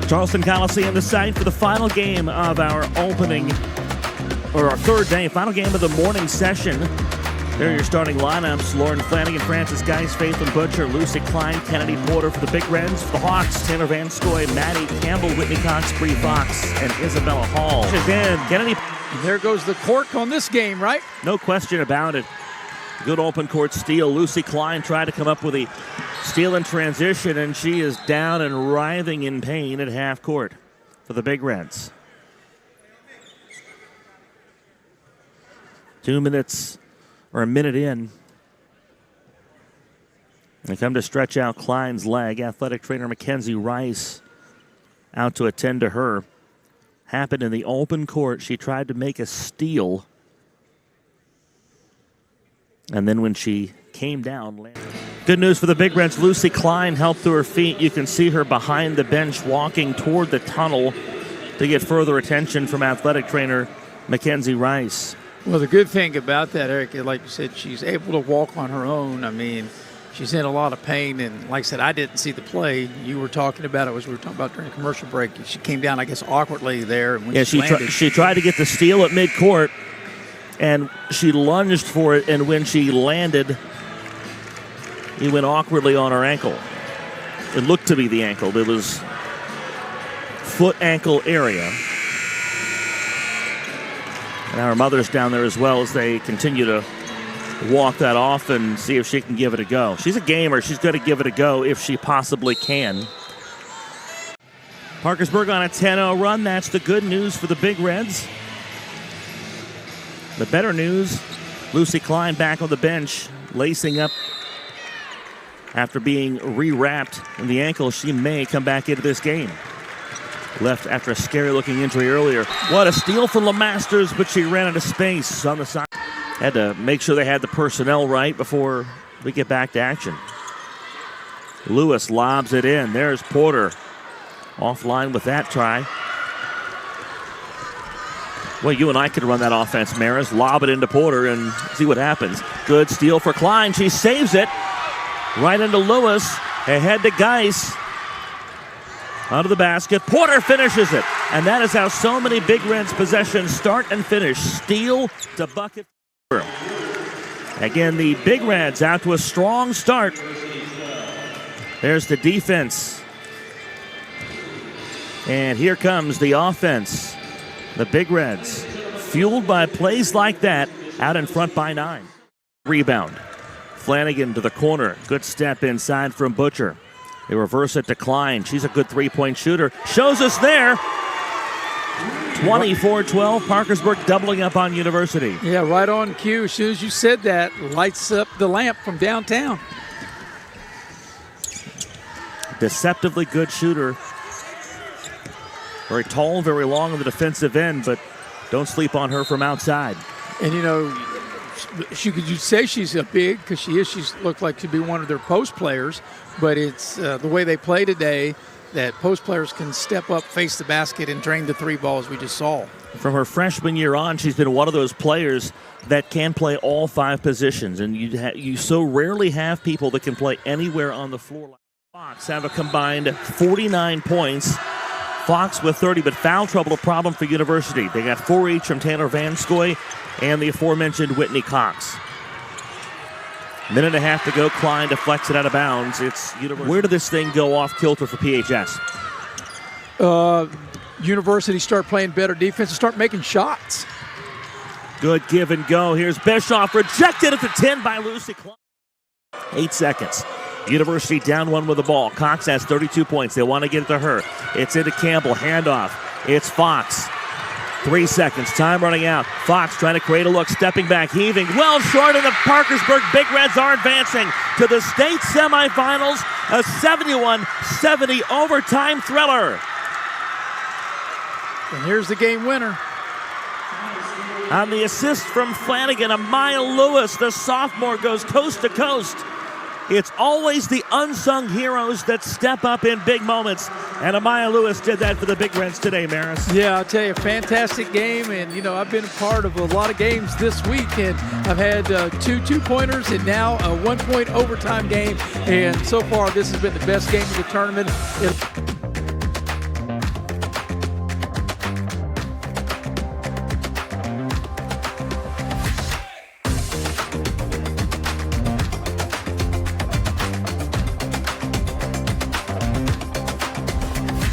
Charleston Coliseum, the site for the final game of our our third day, final game of the morning session. There are your starting lineups: Lauren Flanagan, Francis Geis, Faith and Butcher, Lucie Cline, Kennedy Porter for the Big Reds. For the Hawks, Tanner Van Scoy, Maddie Campbell, Whitney Cox, Bree Fox, and Isabella Hall. Again, Kennedy. There goes the cork on this game, right? No question about it. Good open court steal. Lucie Cline tried to come up with a steal in transition, and she is down and writhing in pain at half court for the Big Reds. 2 minutes, or a minute in. They come to stretch out Cline's leg. Athletic trainer Mackenzie Rice out to attend to her. Happened in the open court. She tried to make a steal. And then when she came down, good news for the Big Reds. Lucie Cline helped to her feet. You can see her behind the bench walking toward the tunnel to get further attention from athletic trainer Mackenzie Rice. Well, the good thing about that, Eric, like you said, she's able to walk on her own. I mean, she's in a lot of pain. And like I said, I didn't see the play. You were talking about it as we were talking about during the commercial break. She came down, I guess, awkwardly there. And when she tried to get the steal at midcourt. And she lunged for it, and when she landed, he went awkwardly on her ankle. It looked to be the ankle. It was foot-ankle area. And our mother's down there as well as they continue to walk that off and see if she can give it a go. She's a gamer. She's going to give it a go if she possibly can. Parkersburg on a 10-0 run. That's the good news for the Big Reds. The better news, Lucie Cline back on the bench, lacing up after being rewrapped in the ankle. She may come back into this game. Left after a scary-looking injury earlier. What a steal from LeMasters, but she ran out of space on the side. Had to make sure they had the personnel right before we get back to action. Lewis lobs it in. There's Porter. Offline with that try. Well, you and I could run that offense, Maris. Lob it into Porter and see what happens. Good steal for Cline. She saves it. Right into Lewis. Ahead to Geis. Out of the basket. Porter finishes it. And that is how so many Big Reds possessions start and finish. Steal to bucket. Again, the Big Reds out to a strong start. There's the defense. And here comes the offense. The Big Reds, fueled by plays like that, out in front by 9. Rebound. Flanagan to the corner. Good step inside from Butcher. They reverse it to Cline. She's a good three-point shooter. Shows us there. 24-12, Parkersburg doubling up on University. Yeah, right on cue. As soon as you said that, lights up the lamp from downtown. Deceptively good shooter. Very tall, very long on the defensive end, but don't sleep on her from outside. And, you know, you'd say she's a big, because she is. She's looked like to be one of their post players, but it's the way they play today that post players can step up, face the basket, and drain the three balls we just saw. From her freshman year on, she's been one of those players that can play all 5 positions, and you so rarely have people that can play anywhere on the floor. Fox have a combined 49 points. Fox with 30, but foul trouble a problem for University. They got 4 each from Tanner Van Scoy and the aforementioned Whitney Cox. Minute and a half to go. Cline deflects it out of bounds. It's University. Where did this thing go off kilter for PHS? University start playing better defense and start making shots. Good give and go. Here's Bischoff, rejected at the 10 by Lucie Cline. 8 seconds. University down 1 with the ball. Cox has 32 points. They want to get it to her. It's into Campbell. Handoff. It's Fox. 3 seconds. Time running out. Fox trying to create a look. Stepping back. Heaving. Well short of the Parkersburg Big Reds are advancing to the state semifinals. A 71-70 overtime thriller. And here's the game winner. On the assist from Flanagan, Amaya Lewis, the sophomore, goes coast to coast. It's always the unsung heroes that step up in big moments. And Amaya Lewis did that for the Big Reds today, Maris. Yeah, I'll tell you, a fantastic game. And, you know, I've been a part of a lot of games this week. And I've had 2 two-pointers and now a 1-point overtime game. And so far, this has been the best game of the tournament.